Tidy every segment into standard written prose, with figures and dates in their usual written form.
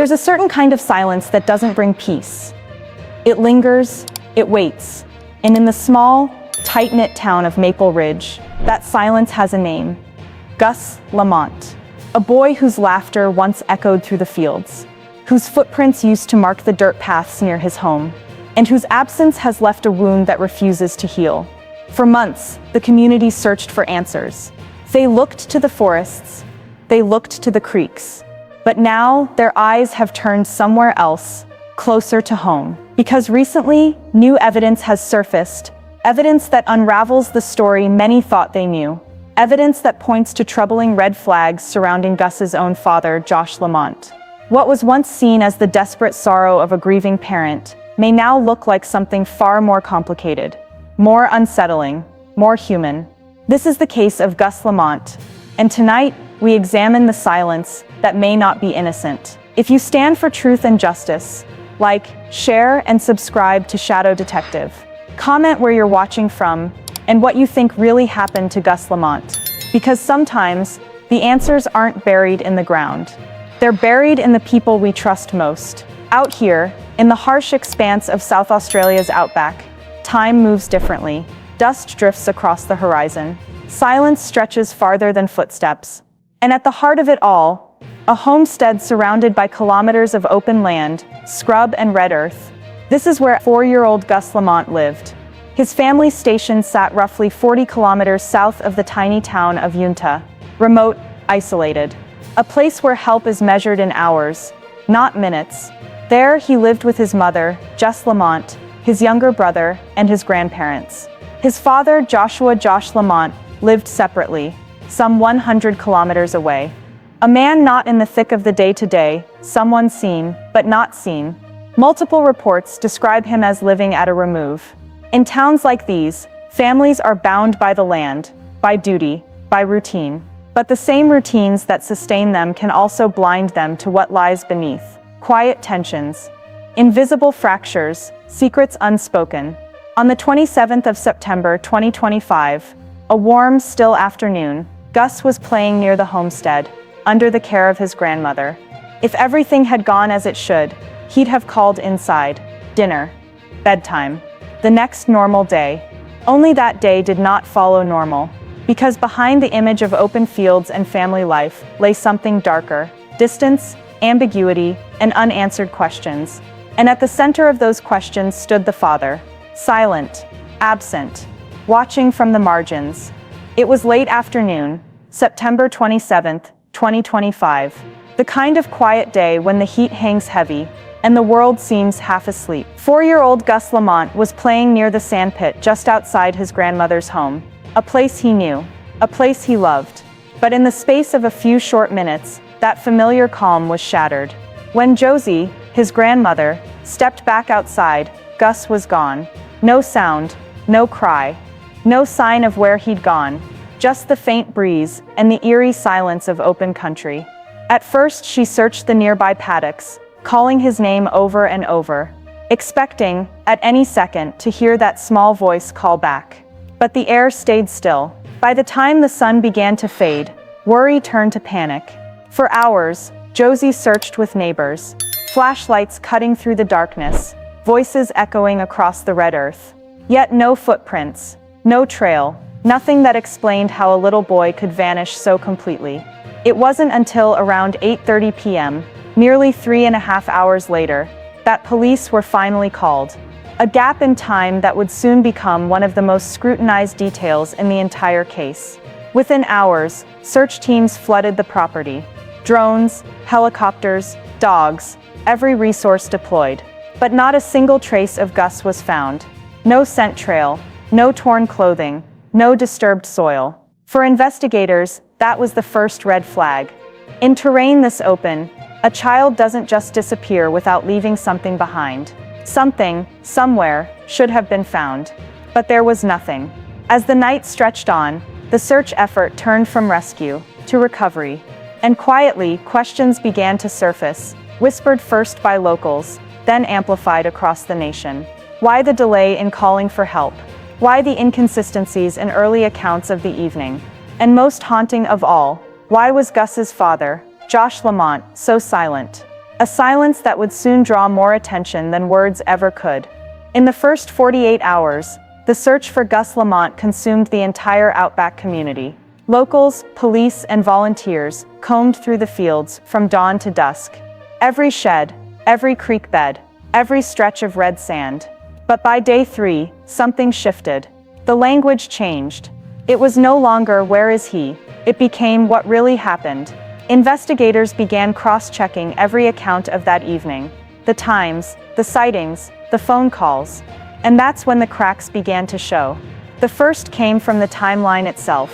There's a certain kind of silence that doesn't bring peace. It lingers, it waits, and in the small, tight-knit town of Maple Ridge, that silence has a name: Gus Lamont. A boy whose laughter once echoed through the fields, whose footprints used to mark the dirt paths near his home, and whose absence has left a wound that refuses to heal. For months, the community searched for answers. They looked to the forests, they looked to the creeks, but now their eyes have turned somewhere else, closer to home. Because recently, new evidence has surfaced, evidence that unravels the story many thought they knew. Evidence that points to troubling red flags surrounding Gus's own father, Josh Lamont. What was once seen as the desperate sorrow of a grieving parent may now look like something far more complicated, more unsettling, more human. This is the case of Gus Lamont, and tonight we examine the silence that may not be innocent. If you stand for truth and justice, like, share, and subscribe to Shadow Detective. Comment where you're watching from and what you think really happened to Gus Lamont. Because sometimes, the answers aren't buried in the ground. They're buried in the people we trust most. Out here, in the harsh expanse of South Australia's Outback, time moves differently. Dust drifts across the horizon. Silence stretches farther than footsteps. And at the heart of it all, a homestead surrounded by kilometers of open land, scrub and red earth. This is where 4-year-old Gus Lamont lived. His family's station sat roughly 40 kilometers south of the tiny town of Unta, remote, isolated. A place where help is measured in hours, not minutes. There he lived with his mother, Gus Lamont, his younger brother, and his grandparents. His father, Josh Lamont, lived separately, some 100 kilometers away. A man not in the thick of the day-to-day, someone seen, but not seen. Multiple reports describe him as living at a remove. In towns like these, families are bound by the land, by duty, by routine. But the same routines that sustain them can also blind them to what lies beneath. Quiet tensions, invisible fractures, secrets unspoken. On the 27th of September 2025, a warm, still afternoon, Gus was playing near the homestead, under the care of his grandmother. If everything had gone as it should, he'd have called inside. Dinner. Bedtime. The next normal day. Only that day did not follow normal. Because behind the image of open fields and family life lay something darker. Distance, ambiguity, and unanswered questions. And at the center of those questions stood the father. Silent. Absent. Watching from the margins. It was late afternoon, September 27th, 2025. The kind of quiet day when the heat hangs heavy, and the world seems half asleep. 4-year-old Gus Lamont was playing near the sandpit just outside his grandmother's home. A place he knew, a place he loved. But in the space of a few short minutes, that familiar calm was shattered. When Josie, his grandmother, stepped back outside, Gus was gone. No sound, no cry, no sign of where he'd gone, just the faint breeze and the eerie silence of open country. At first she searched the nearby paddocks, calling his name over and over, expecting, at any second, to hear that small voice call back. But the air stayed still. By the time the sun began to fade, worry turned to panic. For hours, Josie searched with neighbors, flashlights cutting through the darkness, voices echoing across the red earth. Yet no footprints, no trail, nothing that explained how a little boy could vanish so completely. It wasn't until around 8:30 p.m., nearly 3.5 hours later, that police were finally called. A gap in time that would soon become one of the most scrutinized details in the entire case. Within hours, search teams flooded the property. Drones, helicopters, dogs, every resource deployed. But not a single trace of Gus was found. No scent trail, no torn clothing, no disturbed soil. For investigators, that was the first red flag. In terrain this open, a child doesn't just disappear without leaving something behind. Something, somewhere, should have been found. But there was nothing. As the night stretched on, the search effort turned from rescue to recovery. And quietly, questions began to surface, whispered first by locals, then amplified across the nation. Why the delay in calling for help? Why the inconsistencies in early accounts of the evening? And most haunting of all, why was Gus's father, Josh Lamont, so silent? A silence that would soon draw more attention than words ever could. In the first 48 hours, the search for Gus Lamont consumed the entire Outback community. Locals, police, and volunteers combed through the fields from dawn to dusk. Every shed, every creek bed, every stretch of red sand. But by day 3, something shifted. The language changed. It was no longer "where is he?" It became "what really happened?" Investigators began cross-checking every account of that evening. The times, the sightings, the phone calls. And that's when the cracks began to show. The first came from the timeline itself.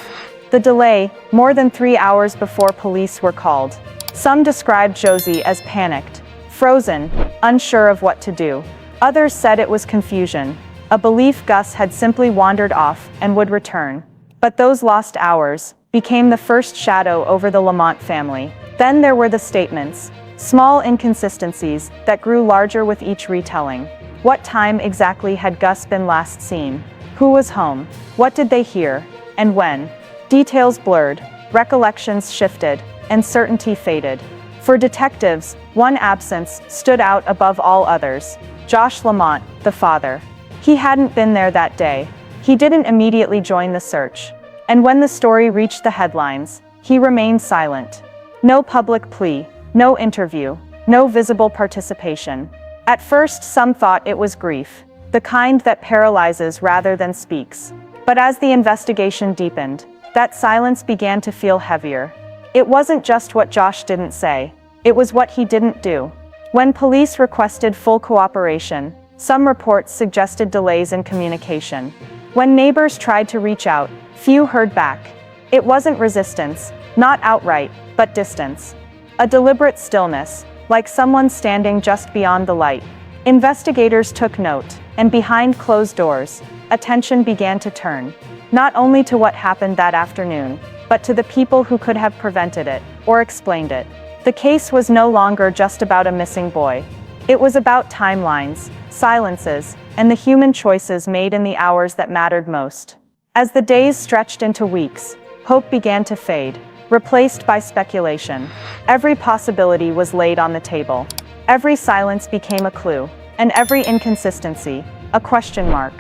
The delay, more than 3 hours before police were called. Some described Josie as panicked, frozen, unsure of what to do. Others said it was confusion, a belief Gus had simply wandered off and would return. But those lost hours became the first shadow over the Lamont family. Then there were the statements, small inconsistencies that grew larger with each retelling. What time exactly had Gus been last seen? Who was home? What did they hear? And when? Details blurred, recollections shifted, and certainty faded. For detectives, one absence stood out above all others. Josh Lamont, the father. He hadn't been there that day. He didn't immediately join the search. And when the story reached the headlines, he remained silent. No public plea, no interview, no visible participation. At first, some thought it was grief, the kind that paralyzes rather than speaks. But as the investigation deepened, that silence began to feel heavier. It wasn't just what Josh didn't say, it was what he didn't do. When police requested full cooperation, some reports suggested delays in communication. When neighbors tried to reach out, few heard back. It wasn't resistance, not outright, but distance. A deliberate stillness, like someone standing just beyond the light. Investigators took note, and behind closed doors, attention began to turn, not only to what happened that afternoon, but to the people who could have prevented it, or explained it. The case was no longer just about a missing boy. It was about timelines, silences, and the human choices made in the hours that mattered most. As the days stretched into weeks, hope began to fade, replaced by speculation. Every possibility was laid on the table. Every silence became a clue, and every inconsistency, a question mark.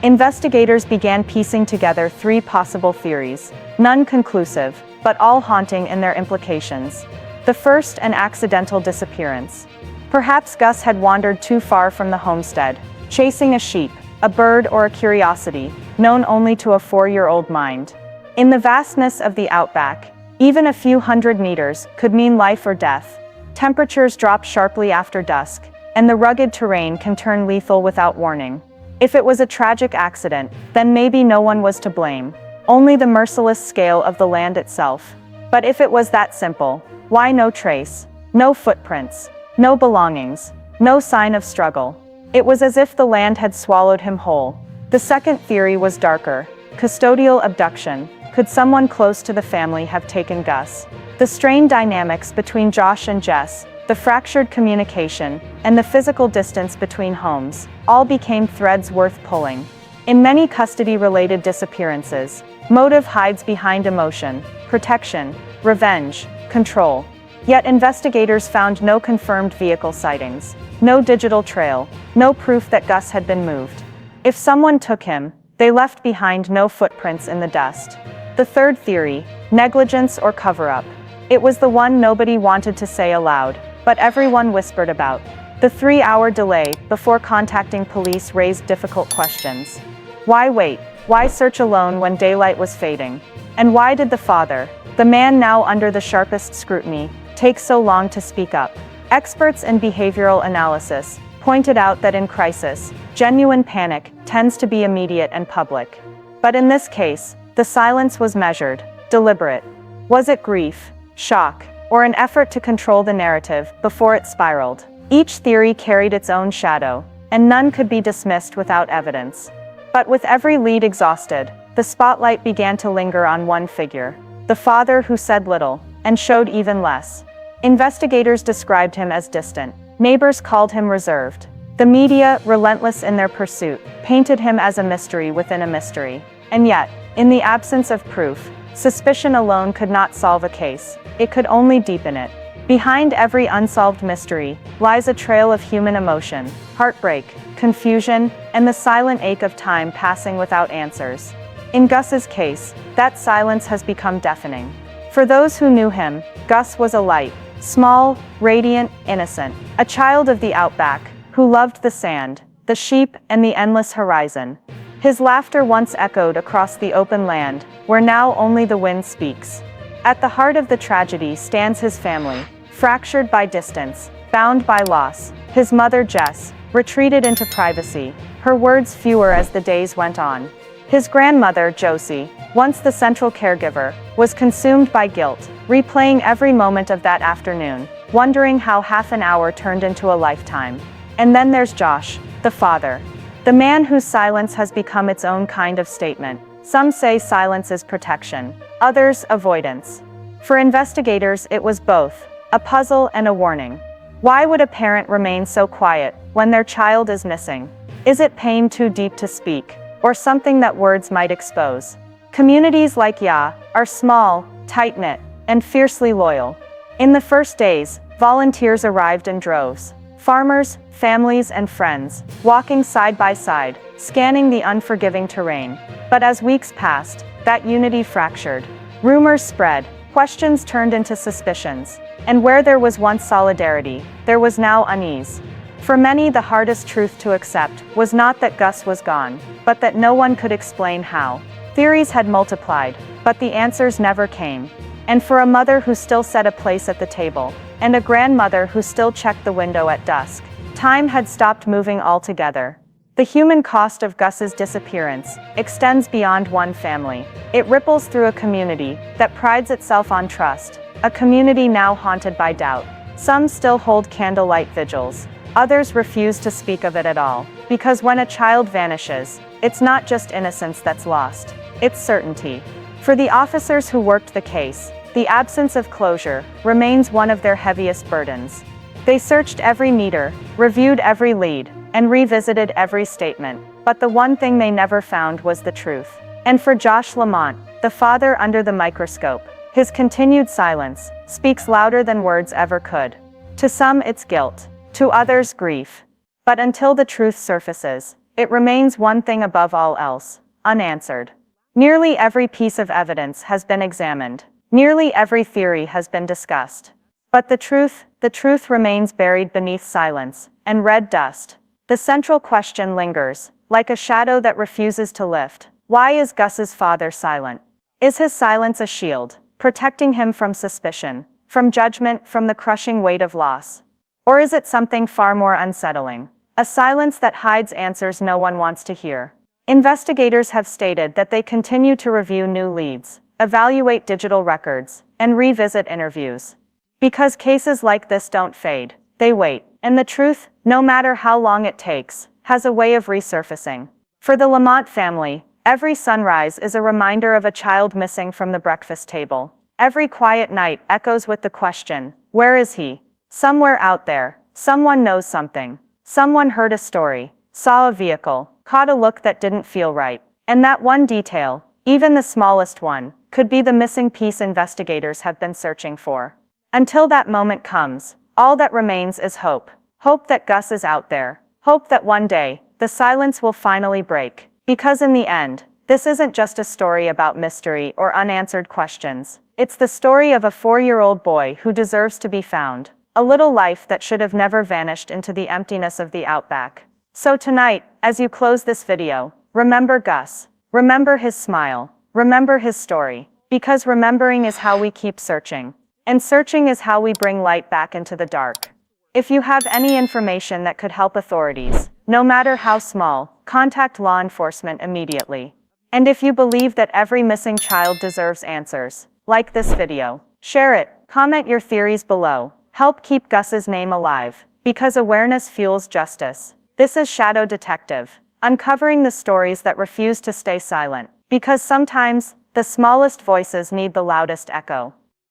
Investigators began piecing together 3 possible theories, none conclusive, but all haunting in their implications. The first, an accidental disappearance. Perhaps Gus had wandered too far from the homestead, chasing a sheep, a bird, or a curiosity, known only to a 4-year-old mind. In the vastness of the Outback, even a few hundred meters could mean life or death. Temperatures drop sharply after dusk, and the rugged terrain can turn lethal without warning. If it was a tragic accident, then maybe no one was to blame, only the merciless scale of the land itself. But if it was that simple, why no trace, no footprints, no belongings, no sign of struggle? It was as if the land had swallowed him whole. The second theory was darker, custodial abduction. Could someone close to the family have taken Gus? The strained dynamics between Josh and Jess, the fractured communication, and the physical distance between homes, all became threads worth pulling. In many custody-related disappearances, motive hides behind emotion, protection, revenge, control. Yet investigators found no confirmed vehicle sightings, no digital trail, no proof that Gus had been moved. If someone took him, they left behind no footprints in the dust. The third theory, negligence or cover-up. It was the one nobody wanted to say aloud, but everyone whispered about. The 3-hour delay before contacting police raised difficult questions. Why wait? Why search alone when daylight was fading? And why did the father, the man now under the sharpest scrutiny, take so long to speak up? Experts in behavioral analysis pointed out that in crisis, genuine panic tends to be immediate and public. But in this case, the silence was measured, deliberate. Was it grief, shock, or an effort to control the narrative before it spiraled? Each theory carried its own shadow, and none could be dismissed without evidence. But with every lead exhausted, the spotlight began to linger on one figure, the father who said little, and showed even less. Investigators described him as distant. Neighbors called him reserved. The media, relentless in their pursuit, painted him as a mystery within a mystery. And yet, in the absence of proof, suspicion alone could not solve a case. It could only deepen it. Behind every unsolved mystery lies a trail of human emotion, heartbreak, confusion, and the silent ache of time passing without answers. In Gus's case, that silence has become deafening. For those who knew him, Gus was a light, small, radiant, innocent, a child of the Outback, who loved the sand, the sheep, and the endless horizon. His laughter once echoed across the open land, where now only the wind speaks. At the heart of the tragedy stands his family, fractured by distance, bound by loss. His mother, Jess, retreated into privacy, her words fewer as the days went on. His grandmother, Josie, once the central caregiver, was consumed by guilt, replaying every moment of that afternoon, wondering how half an hour turned into a lifetime. And then there's Josh, the father. The man whose silence has become its own kind of statement. Some say silence is protection, others avoidance. For investigators, it was both, a puzzle and a warning. Why would a parent remain so quiet when their child is missing? Is it pain too deep to speak, or something that words might expose? Communities like Ya are small, tight-knit, and fiercely loyal. In the first days, volunteers arrived in droves. Farmers, families, and friends, walking side by side, scanning the unforgiving terrain. But as weeks passed, that unity fractured. Rumors spread, questions turned into suspicions, and where there was once solidarity, there was now unease. For many, the hardest truth to accept was not that Gus was gone, but that no one could explain how. Theories had multiplied, but the answers never came. And for a mother who still set a place at the table, and a grandmother who still checked the window at dusk, time had stopped moving altogether. The human cost of Gus's disappearance extends beyond one family. It ripples through a community that prides itself on trust, a community now haunted by doubt. Some still hold candlelight vigils. Others refuse to speak of it at all, because when a child vanishes, it's not just innocence that's lost, it's certainty. For the officers who worked the case, the absence of closure remains one of their heaviest burdens. They searched every meter, reviewed every lead, and revisited every statement, but the one thing they never found was the truth. And for Josh Lamont, the father under the microscope, his continued silence speaks louder than words ever could. To some, it's guilt. To others, grief. But until the truth surfaces, it remains one thing above all else, unanswered. Nearly every piece of evidence has been examined. Nearly every theory has been discussed. But the truth remains buried beneath silence and red dust. The central question lingers, like a shadow that refuses to lift. Why is Gus's father silent? Is his silence a shield, protecting him from suspicion, from judgment, from the crushing weight of loss? Or is it something far more unsettling? A silence that hides answers no one wants to hear. Investigators have stated that they continue to review new leads, evaluate digital records, and revisit interviews. Because cases like this don't fade, they wait. And the truth, no matter how long it takes, has a way of resurfacing. For the Lamont family, every sunrise is a reminder of a child missing from the breakfast table. Every quiet night echoes with the question, where is he? Somewhere out there, someone knows something. Someone heard a story, saw a vehicle, caught a look that didn't feel right. And that one detail, even the smallest one, could be the missing piece investigators have been searching for. Until that moment comes, all that remains is hope. Hope that Gus is out there. Hope that one day, the silence will finally break. Because in the end, this isn't just a story about mystery or unanswered questions. It's the story of a 4-year-old boy who deserves to be found. A little life that should have never vanished into the emptiness of the Outback. So tonight, as you close this video, remember Gus. Remember his smile. Remember his story. Because remembering is how we keep searching. And searching is how we bring light back into the dark. If you have any information that could help authorities, no matter how small, contact law enforcement immediately. And if you believe that every missing child deserves answers, like this video, share it, comment your theories below. Help keep Gus's name alive, because awareness fuels justice. This is Shadow Detective, uncovering the stories that refuse to stay silent, because sometimes, the smallest voices need the loudest echo.